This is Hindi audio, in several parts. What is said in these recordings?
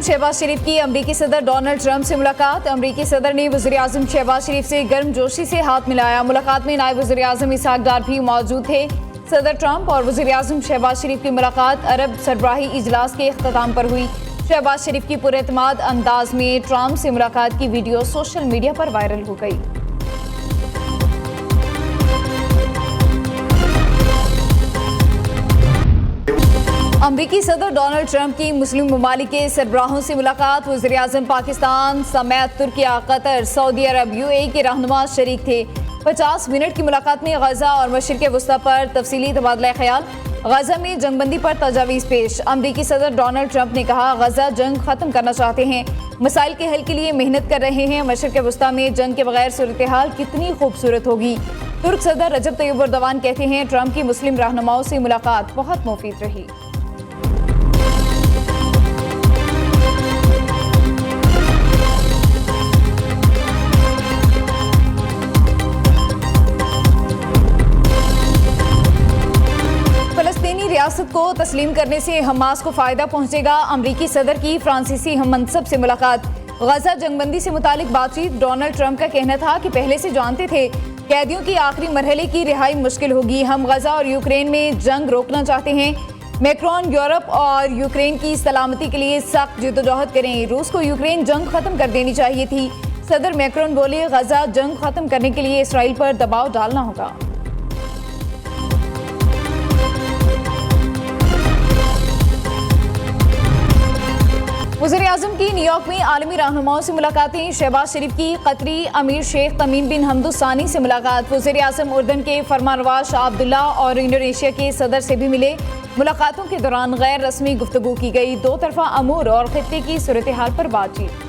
शहबाज शरीफ की अमरीकी सदर डोनाल्ड ट्रंप से मुलाकात। अमरीकी सदर ने वज़ीर आज़म शहबाज शरीफ से गर्मजोशी से हाथ मिलाया। मुलाकात में नायब वज़ीर आज़म इसहाक डार भी मौजूद थे। सदर ट्रंप और वज़ीर आज़म शहबाज शरीफ की मुलाकात अरब सरबराही इजलास के इख्तिताम पर हुई। शहबाज शरीफ की पुरएतमाद अंदाज में ट्रंप से मुलाकात की वीडियो सोशल मीडिया पर वायरल हो गई। अमरीकी सदर डोनाल्ड ट्रंप की मुस्लिम ममालिक के सरबराहों से मुलाकात। वज़ीर आज़म पाकिस्तान समेत तुर्किया, कतर, सऊदी अरब, UAE के रहनुमा शरीक थे। 50 मिनट की मुलाकात में गजा और मशरिक़ वस्ता पर तफसीली तबादला ख्याल। गजा में जंगबंदी पर तजावीज़ पेश। अमरीकी सदर डोनाल्ड ट्रंप ने कहा, गजा जंग खत्म करना चाहते हैं, मसाइल के हल के लिए मेहनत कर रहे हैं। मशरिक़ वस्ता में जंग के बगैर सूरत हाल कितनी खूबसूरत होगी। तुर्क सदर रजब तैयब एर्दोगान कहते हैं, ट्रंप की मुस्लिम रहनुमाओं से मुलाकात बहुत मुफीद रही। रियासत को तस्लीम करने से हमास को फायदा पहुंचेगा। अमरीकी सदर की फ्रांसीसी हम मनसब से मुलाकात। गजा जंगबंदी से मुतालिक बातचीत। डोनाल्ड ट्रंप का कहना था कि पहले से जानते थे कैदियों की आखिरी मरहले की रिहाई मुश्किल होगी। हम गजा और यूक्रेन में जंग रोकना चाहते हैं। मैक्रोन यूरोप और यूक्रेन की सलामती के लिए सख्त जद्दोजहद करें। रूस को यूक्रेन जंग खत्म कर देनी चाहिए थी। सदर मैक्रोन बोले, गजा जंग खत्म करने के लिए इसराइल पर दबाव डालना होगा। वज़ीर आज़म की न्यूयॉर्क में आलमी रहनुमाओं से मुलाकातें। शहबाज शरीफ की कतरी अमीर शेख तमीम बिन हमद सानी से मुलाकात। वज़ीर आज़म उर्दन के फरमानरवाज शाह अब्दुल्ला और इंडोनेशिया के सदर से भी मिले। मुलाकातों के दौरान गैर रस्मी गुफ्तगू की गई। दो तरफा अमूर और खित्ते की सूरत हाल पर बातचीत।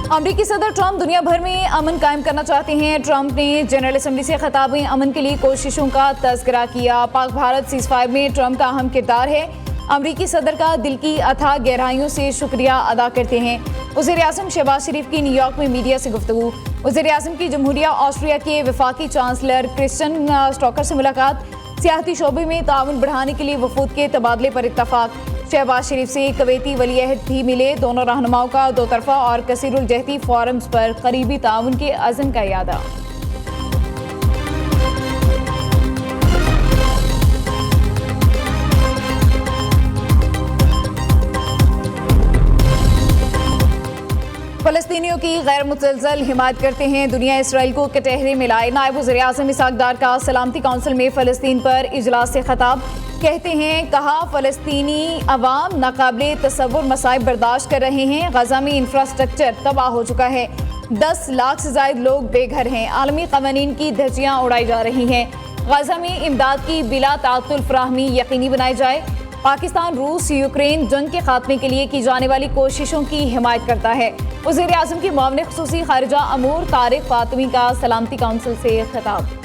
अमरीकी सदर ट्रंप दुनिया भर में अमन कायम करना चाहते हैं। ट्रंप ने जनरल असम्बली से खिताब में अमन के लिए कोशिशों का तज़किरा किया। पाक भारत सीज़फायर में ट्रंप का अहम किरदार है। अमरीकी सदर का दिल की अथाह गहराइयों से शुक्रिया अदा करते हैं। वज़ीर आज़म शहबाज शरीफ की न्यूयॉर्क में मीडिया से गुफ्तगू। वज़ीर आज़म की जमहूरिया ऑस्ट्रिया के वफाकी चांसलर क्रिस्टन स्टॉकर से मुलाकात। सियाहती शोबे में ताउन बढ़ाने के लिए वफूद के तबादले पर इत्तफाक। शहबाज शरीफ से कवैती वलीअहद भी मिले। दोनों रहनुमाओं का दो तरफा और कसीरुल जहती फोरम्स पर करीबी ताउन के अज़्म का इयादा। फ़लस्तीनियों की गैर मुतज़लज़ल हिमायत करते हैं। दुनिया इसराइल को कटहरे में लाए। नायब वज़ीर आज़म इसहाक डार का सलामती काउंसिल में फ़लस्तीन पर इजलास से खिताब। कहते हैं, कहा फ़लस्तीनी अवाम नाकाबिले तसव्वुर मसाइब बर्दाश्त कर रहे हैं। गजा में इंफ्रास्ट्रक्चर तबाह हो चुका है। 10 लाख से ज़ायद लोग बेघर हैं। आलमी क़वानीन की धज्जियाँ उड़ाई जा रही हैं। गजा में इमदाद की बिला ताअत्तुल फ़राहमी यकीनी बनाई जाए। पाकिस्तान रूस यूक्रेन जंग के खात्मे के लिए की जाने वाली कोशिशों की हिमायत करता है। वज़ीर आज़म की मुआविन ख़ुसूसी खारिजा अमूर तारिक फ़ातिमी का सलामती काउंसिल से खिताब।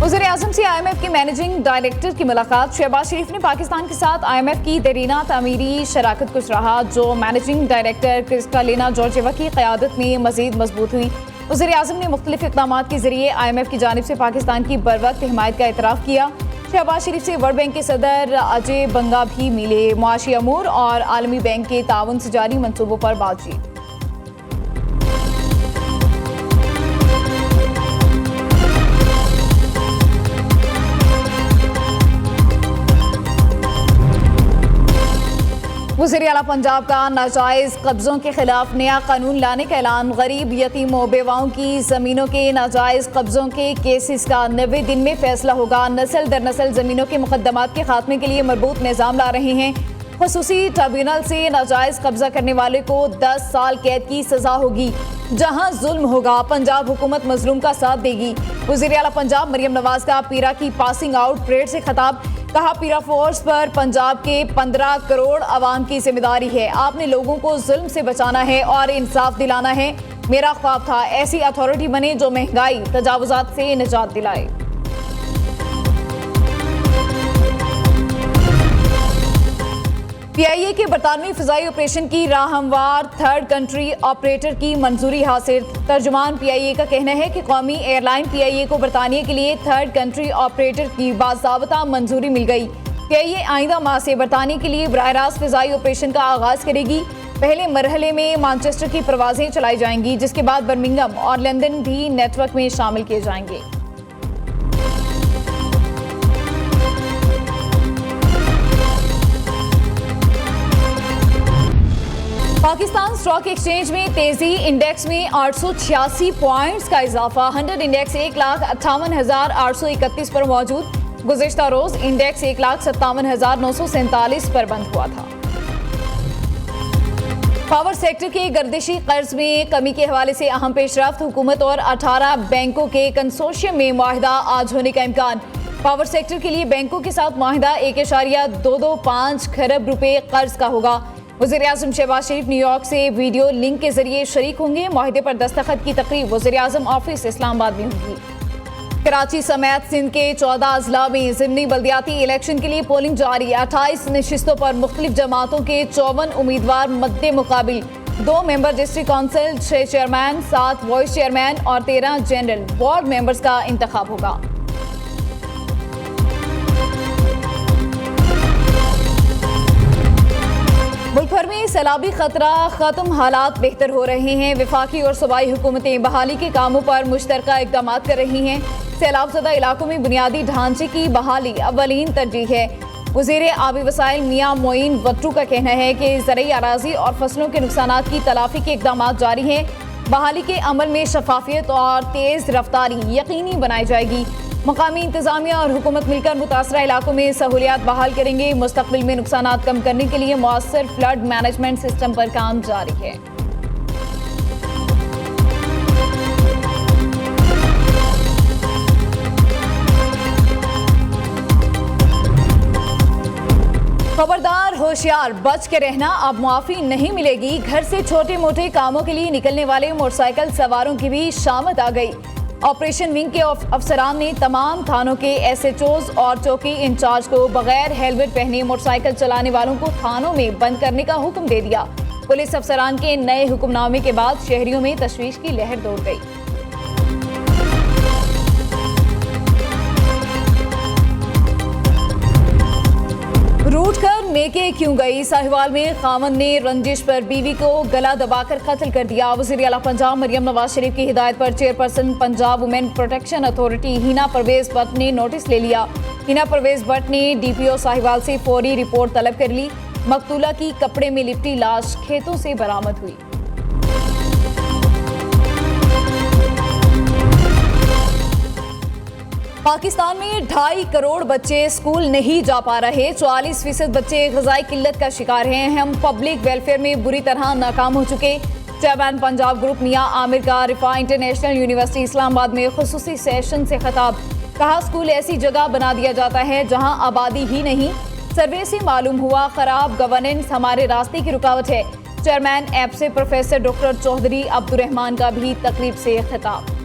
वज़ीर आज़म से IMF के मैनेजिंग डायरेक्टर की मुलाकात। शहबाज शरीफ ने पाकिस्तान के साथ IMF की देरीना तामीरी शराकत को सराहा, जो मैनेजिंग डायरेक्टर क्रिस्टालिना जॉर्जिएवा की क़यादत में मज़ीद मजबूत हुई। वज़ीर आज़म ने मुख्तलिफ इक़दामात के ज़रिए IMF की जानिब से पाकिस्तान की बरवक्त हिमायत का एतराफ़ किया। शहबाज शरीफ से वर्ल्ड बैंक के सदर अजय बंगा भी मिले। मुआशी अमूर और आलमी बैंक के ताउन से जारी मनसूबों पर बातचीत। वज़ीर आला पंजाब का नाजायज़ कब्ज़ों के खिलाफ नया कानून लाने का ऐलान। गरीब यतीमों बेवाओं की ज़मीनों के नाजायज़ कब्ज़ों के केसेस का 90 दिन में फैसला होगा। नस्ल दर नस्ल ज़मीनों के मुकदमात के खात्मे के लिए मरबूत निज़ाम ला रहे हैं। ख़ुसूसी ट्रिब्यूनल से नाजायज़ कब्ज़ा करने वाले को 10 साल कैद की सज़ा होगी। जहाँ जुल्म होगा, पंजाब हुकूमत मजलूम का साथ देगी। वज़ीर आला पंजाब मरियम नवाज़ का पीरा की पासिंग आउट परेड से खिताब। कहा, पीरा फोर्स पर पंजाब के 15 करोड़ आवाम की जिम्मेदारी है। आपने लोगों को जुल्म से बचाना है और इंसाफ दिलाना है। मेरा ख्वाब था ऐसी अथॉरिटी बने जो महंगाई तजावुजात से निजात दिलाए। PIA के बरतानवी फ़िज़ाई ऑपरेशन की राह हमवार थर्ड कंट्री ऑपरेटर की मंजूरी हासिल। तर्जुमान PIA का कहना है कि कौमी एयरलाइन PIA को बरतानिया के लिए थर्ड कंट्री ऑपरेटर की बाज़ाबता मंजूरी मिल गई। PIA आइंदा माह से बरतानिया के लिए बराह रास्त फ़िज़ाई ऑपरेशन का आगाज़ करेगी। पहले मरहले में मैनचेस्टर की परवाज़ें चलाई जाएंगी, जिसके बाद बर्मिंघम और लंदन भी नेटवर्क में शामिल किए जाएंगे। पाकिस्तान स्टॉक एक्सचेंज में तेजी, इंडेक्स में 886 पॉइंट्स का इजाफा। 100 इंडेक्स 1,58,831 पर मौजूद। गुज़िश्ता रोज इंडेक्स 1,57,947 पर बंद हुआ था। पावर सेक्टर के गर्दिशी कर्ज में कमी के हवाले से अहम पेशरफ्त। हुकूमत और 18 बैंकों के कंसोर्शियम में मुआहिदा आज होने का इम्कान। पावर सेक्टर के लिए बैंकों के साथ मुआहिदा 1.225 खरब रुपए कर्ज का होगा। वज़ीर-ए-आज़म शहबाज शरीफ न्यूयॉर्क से वीडियो लिंक के जरिए शरीक होंगे। मुआहिदे पर दस्तखत की तकरीब वज़ीर-ए-आज़म ऑफिस इस्लामाबाद में होगी। कराची समेत सिंध के 14 अजला में ज़िमनी बल्दियाती इलेक्शन के लिए पोलिंग जारी। 28 नशिस्तों पर मुख्तलिफ जमातों के 54 उम्मीदवार मद्दे मुकाबिल। 2 member district council, 6 chairman, 7 vice chairman और 13 जनरल वार्ड मेंबर्स का इंतखाब होगा। मुल्क भर में सैलाबी खतरा खत्म, हालात बेहतर हो रहे हैं। वफाकी और सूबाई हुकूमतें बहाली के कामों पर मुश्तरका इक़दाम कर रही हैं। सैलाब ज़दा इलाकों में बुनियादी ढांचे की बहाली अव्वलीन तरजीह है। वज़ीर आबी वसाइल मियां मोइन वट्टू का कहना है कि ज़रई अराज़ी और फसलों के नुकसानात की तलाफ़ी के इक़दाम जारी हैं। बहाली के अमल में शफाफियत और तेज़ रफ्तारी यकीनी बनाई जाएगी। मकामी इंतजामिया और हुकूमत मिलकर मुतासरा इलाकों में सहूलियात बहाल करेंगे। मुस्तक़बिल में नुकसानात कम करने के लिए मौसर फ्लड मैनेजमेंट सिस्टम पर काम जारी है। खबरदार, होशियार, बच के रहना, अब मुआफ़ी नहीं मिलेगी। घर से छोटे मोटे कामों के लिए निकलने वाले मोटरसाइकिल सवारों की भी शामत आ गई। ऑपरेशन विंग के अफसरान ने तमाम थानों के SHOs और चौकी इंचार्ज को बगैर हेलमेट पहने मोटरसाइकिल चलाने वालों को थानों में बंद करने का हुक्म दे दिया। पुलिस अफसरान के नए हुक्मनामे के बाद शहरियों में तशवीश की लहर दौड़ गई। रूठ कर मेके क्यों गई? साहिवाल में खामन ने रंजिश पर बीवी को गला दबाकर कत्ल कर दिया। वज़ीर आला पंजाब मरियम नवाज शरीफ की हिदायत पर chairperson Punjab women protection authority Hina Parvez Bhatt ने नोटिस ले लिया। हिना परवेज भट्ट ने DPO साहिवाल से फौरी रिपोर्ट तलब कर ली। मकतूला की कपड़े में लिपटी लाश खेतों से बरामद हुई। पाकिस्तान में 2.5 करोड़ बच्चे स्कूल नहीं जा पा रहे। 44% बच्चे ग़िज़ाई किल्लत का शिकार हैं। हम पब्लिक वेलफेयर में बुरी तरह नाकाम हो चुके। चेयरमैन पंजाब ग्रुप मियां आमिर का रिफा इंटरनेशनल यूनिवर्सिटी इस्लामाबाद में खुसूसी सेशन से खिताब। कहा, स्कूल ऐसी जगह बना दिया जाता है जहां आबादी ही नहीं। सर्वे से मालूम हुआ खराब गवर्नेंस हमारे रास्ते की रुकावट है। चेयरमैन ऐप से प्रोफेसर डॉक्टर चौधरी अब्दुर्रहमान का भी तकरीब से खिताब।